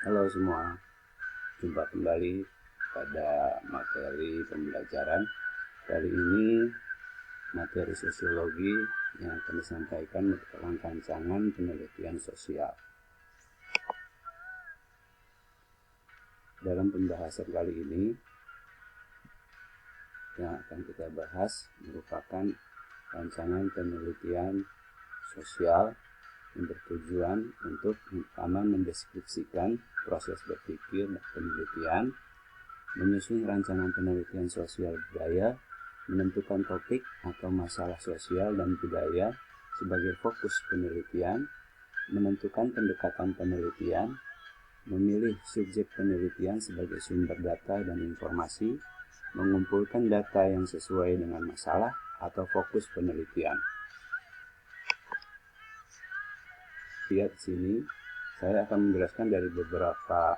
Halo semua, jumpa kembali pada materi pembelajaran. Kali ini materi sosiologi yang akan disampaikan merupakan rancangan penelitian sosial. Dalam pembahasan kali ini yang akan kita bahas merupakan rancangan penelitian sosial yang bertujuan untuk pertama mendeskripsikan proses berpikir dan penelitian, menyusun rancangan penelitian sosial budaya, menentukan topik atau masalah sosial dan budaya sebagai fokus penelitian, menentukan pendekatan penelitian, memilih subjek penelitian sebagai sumber data dan informasi, mengumpulkan data yang sesuai dengan masalah atau fokus penelitian. Lihat sini, saya akan menjelaskan dari beberapa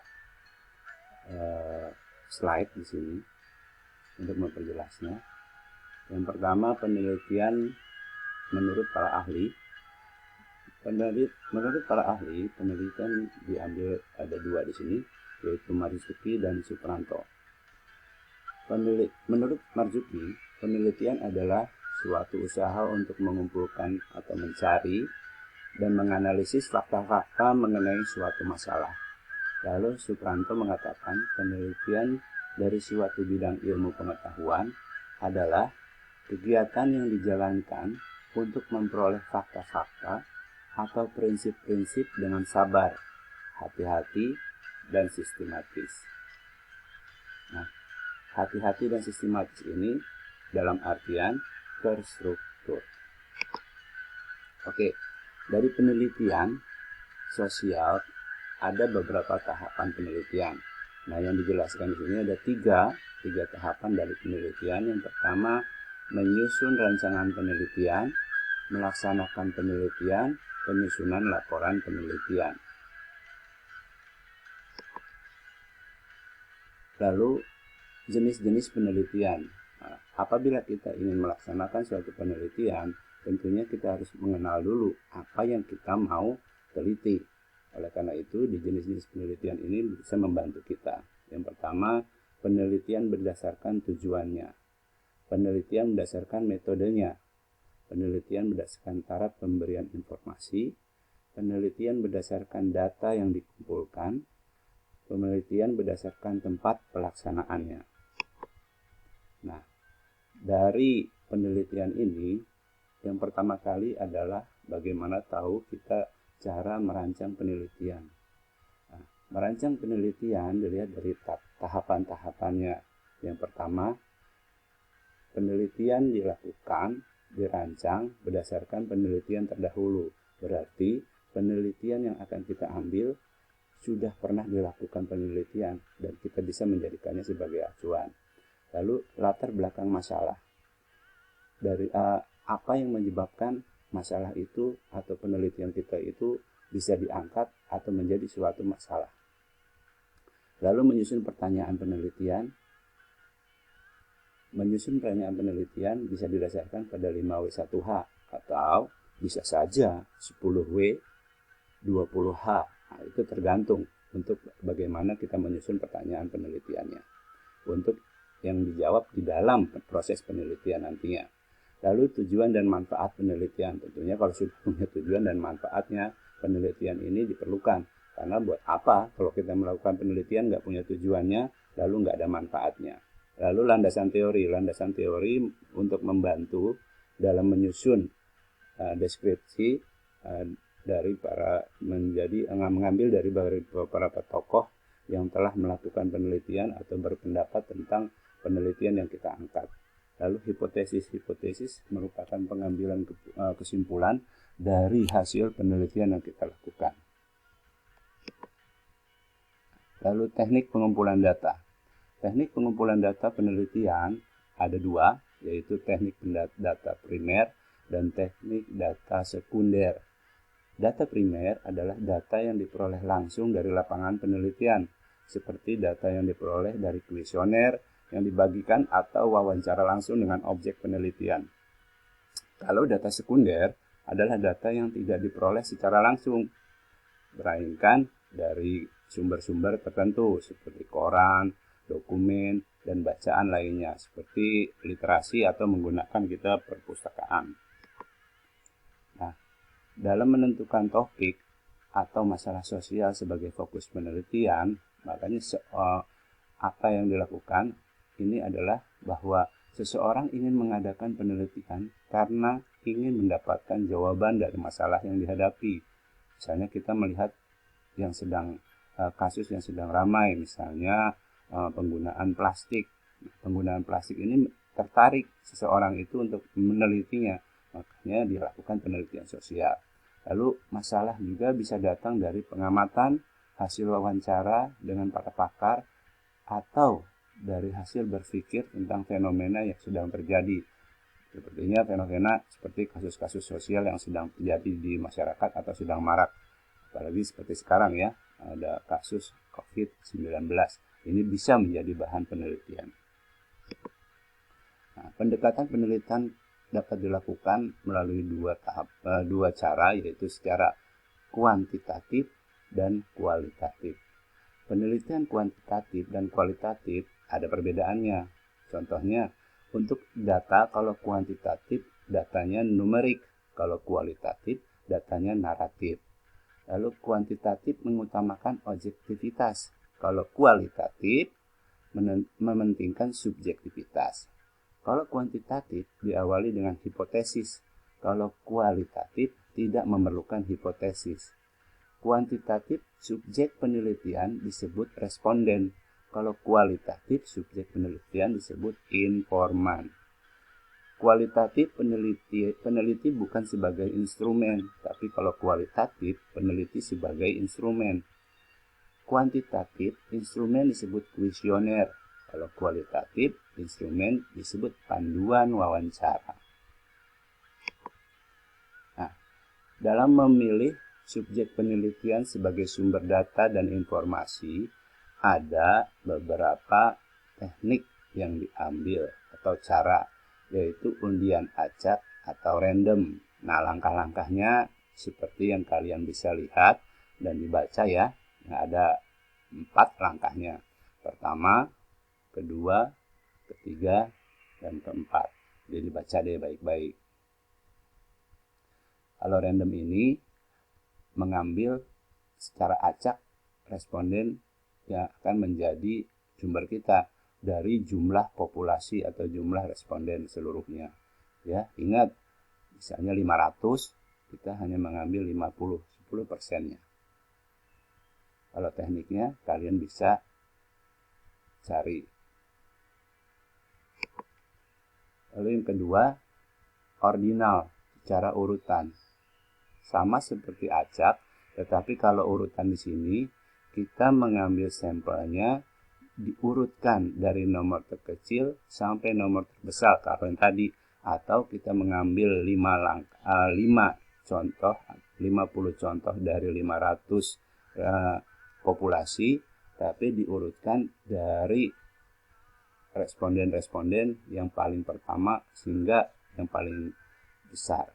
slide di sini untuk memperjelasnya. Yang pertama, penelitian menurut para ahli. Menurut para ahli, penelitian diambil ada dua di sini, yaitu Marzuki dan Supranto. Menurut Marzuki, penelitian adalah suatu usaha untuk mengumpulkan atau mencari dan menganalisis fakta-fakta mengenai suatu masalah. Lalu Supranto mengatakan penelitian dari suatu bidang ilmu pengetahuan adalah kegiatan yang dijalankan untuk memperoleh fakta-fakta atau prinsip-prinsip dengan sabar, hati-hati, dan sistematis. Nah, hati-hati dan sistematis ini dalam artian terstruktur. Oke, dari penelitian sosial ada beberapa tahapan penelitian. Nah, yang dijelaskan di sini ada tiga tahapan dari penelitian. Yang pertama, menyusun rancangan penelitian, melaksanakan penelitian, penyusunan laporan penelitian. Lalu, jenis-jenis penelitian. Nah, apabila kita ingin melaksanakan suatu penelitian, tentunya kita harus mengenal dulu apa yang kita mau teliti. Oleh karena itu, di jenis-jenis penelitian ini bisa membantu kita. Yang pertama, penelitian berdasarkan tujuannya. Penelitian berdasarkan metodenya. Penelitian berdasarkan taraf pemberian informasi. Penelitian berdasarkan data yang dikumpulkan. Penelitian berdasarkan tempat pelaksanaannya. Nah, dari penelitian ini, yang pertama kali adalah bagaimana tahu kita cara merancang penelitian. Nah, merancang penelitian dilihat dari tahapan-tahapannya. Yang pertama, penelitian dirancang berdasarkan penelitian terdahulu. Berarti penelitian yang akan kita ambil sudah pernah dilakukan penelitian dan kita bisa menjadikannya sebagai acuan. Lalu latar belakang masalah. Dari apa yang menyebabkan masalah itu atau penelitian kita itu bisa diangkat atau menjadi suatu masalah. Lalu menyusun pertanyaan penelitian. Menyusun pertanyaan penelitian bisa didasarkan pada 5W1H atau bisa saja 10W, 20H. Nah, itu tergantung untuk bagaimana kita menyusun pertanyaan penelitiannya untuk yang dijawab di dalam proses penelitian nantinya. Lalu tujuan dan manfaat penelitian. Tentunya kalau sudah punya tujuan dan manfaatnya, penelitian ini diperlukan. Karena buat apa kalau kita melakukan penelitian nggak punya tujuannya, lalu nggak ada manfaatnya. Lalu landasan teori. Landasan teori untuk membantu dalam menyusun deskripsi mengambil dari beberapa tokoh yang telah melakukan penelitian atau berpendapat tentang penelitian yang kita angkat. Lalu hipotesis merupakan pengambilan kesimpulan dari hasil penelitian yang kita lakukan. Lalu teknik pengumpulan data. Teknik pengumpulan data penelitian ada dua, yaitu teknik data primer dan teknik data sekunder. Data primer adalah data yang diperoleh langsung dari lapangan penelitian, seperti data yang diperoleh dari kuesioner yang dibagikan atau wawancara langsung dengan objek penelitian. Kalau data sekunder adalah data yang tidak diperoleh secara langsung, melainkan dari sumber-sumber tertentu seperti koran, dokumen, dan bacaan lainnya seperti literasi atau menggunakan kita perpustakaan. Nah, dalam menentukan topik atau masalah sosial sebagai fokus penelitian, makanya apa yang dilakukan ini adalah bahwa seseorang ingin mengadakan penelitian karena ingin mendapatkan jawaban dari masalah yang dihadapi. Misalnya kita melihat kasus yang sedang ramai, misalnya penggunaan plastik. Penggunaan plastik ini tertarik seseorang itu untuk menelitinya, makanya dilakukan penelitian sosial. Lalu masalah juga bisa datang dari pengamatan, hasil wawancara dengan para pakar, atau dari hasil berpikir tentang fenomena yang sedang terjadi. Sepertinya fenomena seperti kasus-kasus sosial yang sedang terjadi di masyarakat atau sedang marak. Apalagi seperti sekarang ya, ada kasus COVID-19. Ini bisa menjadi bahan penelitian. Nah, pendekatan penelitian dapat dilakukan melalui dua cara, yaitu secara kuantitatif dan kualitatif. Penelitian kuantitatif dan kualitatif ada perbedaannya. Contohnya, untuk data, kalau kuantitatif datanya numerik, kalau kualitatif datanya naratif. Lalu kuantitatif mengutamakan objektivitas, kalau kualitatif mementingkan subjektivitas. Kalau kuantitatif diawali dengan hipotesis, kalau kualitatif tidak memerlukan hipotesis. Kuantitatif subjek penelitian disebut responden, kalau kualitatif subjek penelitian disebut informan. Kualitatif peneliti bukan sebagai instrumen, tapi kalau kualitatif peneliti sebagai instrumen. Kuantitatif instrumen disebut kuesioner, kalau kualitatif instrumen disebut panduan wawancara. Nah, dalam memilih subjek penelitian sebagai sumber data dan informasi, ada beberapa teknik yang diambil atau cara, yaitu undian acak atau random. Nah, langkah-langkahnya seperti yang kalian bisa lihat dan dibaca ya. Nah, ada 4 langkahnya. Pertama, kedua, ketiga, dan keempat. Jadi baca deh baik-baik. Kalau random ini mengambil secara acak responden yang akan menjadi sumber kita dari jumlah populasi atau jumlah responden seluruhnya. Ya, ingat, misalnya 500, kita hanya mengambil 10%-nya. Kalau tekniknya kalian bisa cari. Lalu yang kedua, ordinal, secara urutan. Sama seperti acak, tetapi kalau urutan di sini kita mengambil sampelnya diurutkan dari nomor terkecil sampai nomor terbesar kalau yang tadi, atau kita mengambil 50 contoh dari 500 populasi, tapi diurutkan dari responden-responden yang paling pertama sehingga yang paling besar.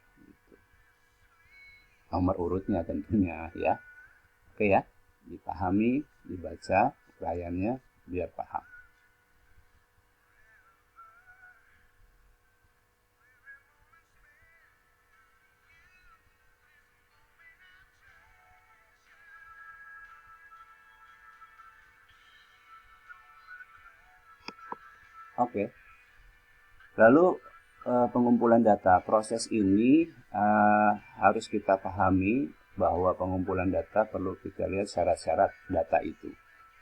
Nomor urutnya tentunya ya. Oke ya, dipahami, dibaca layarnya biar paham. Oke. Lalu pengumpulan data. Proses ini harus kita pahami bahwa pengumpulan data perlu kita lihat syarat-syarat data itu.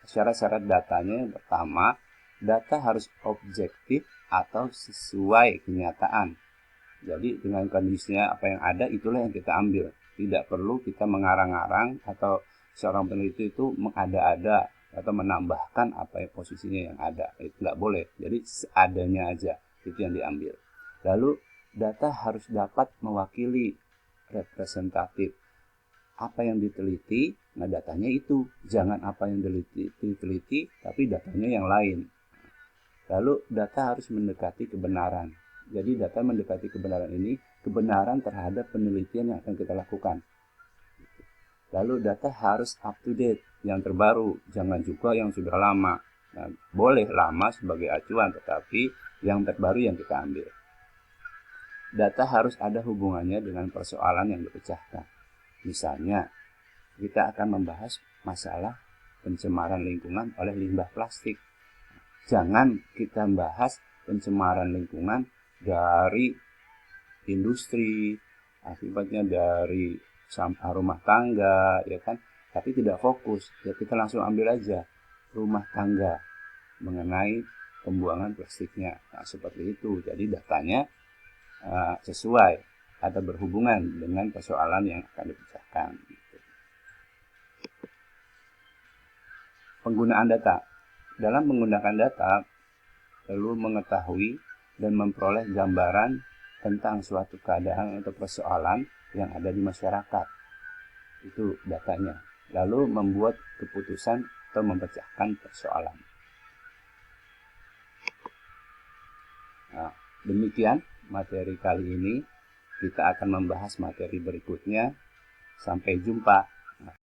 Syarat-syarat datanya yang pertama, data harus objektif atau sesuai kenyataan. Jadi dengan kondisinya apa yang ada itulah yang kita ambil. Tidak perlu kita mengarang-arang atau seorang peneliti itu mengada-ada atau menambahkan apa yang posisinya yang ada. Itu tidak boleh. Jadi seadanya aja itu yang diambil. Lalu data harus dapat mewakili representatif apa yang diteliti. Nah, datanya itu jangan apa yang diteliti tapi datanya yang lain. Lalu data harus mendekati kebenaran. Jadi data mendekati kebenaran ini kebenaran terhadap penelitian yang akan kita lakukan. Lalu data harus up to date, yang terbaru, jangan juga yang sudah lama. Nah, boleh lama sebagai acuan, tetapi yang terbaru yang kita ambil. Data harus ada hubungannya dengan persoalan yang dipecahkan. Misalnya, kita akan membahas masalah pencemaran lingkungan oleh limbah plastik. Jangan kita bahas pencemaran lingkungan dari industri, akibatnya dari sampah rumah tangga, ya kan? Tapi tidak fokus, ya kita langsung ambil aja rumah tangga mengenai pembuangan plastiknya. Nah, seperti itu. Jadi datanya sesuai atau berhubungan dengan persoalan yang akan dipecahkan. Penggunaan data. Dalam menggunakan data, perlu mengetahui dan memperoleh gambaran tentang suatu keadaan atau persoalan yang ada di masyarakat. Itu datanya. Lalu membuat keputusan atau memecahkan persoalan. Nah, demikian materi kali ini. Kita akan membahas materi berikutnya. Sampai jumpa.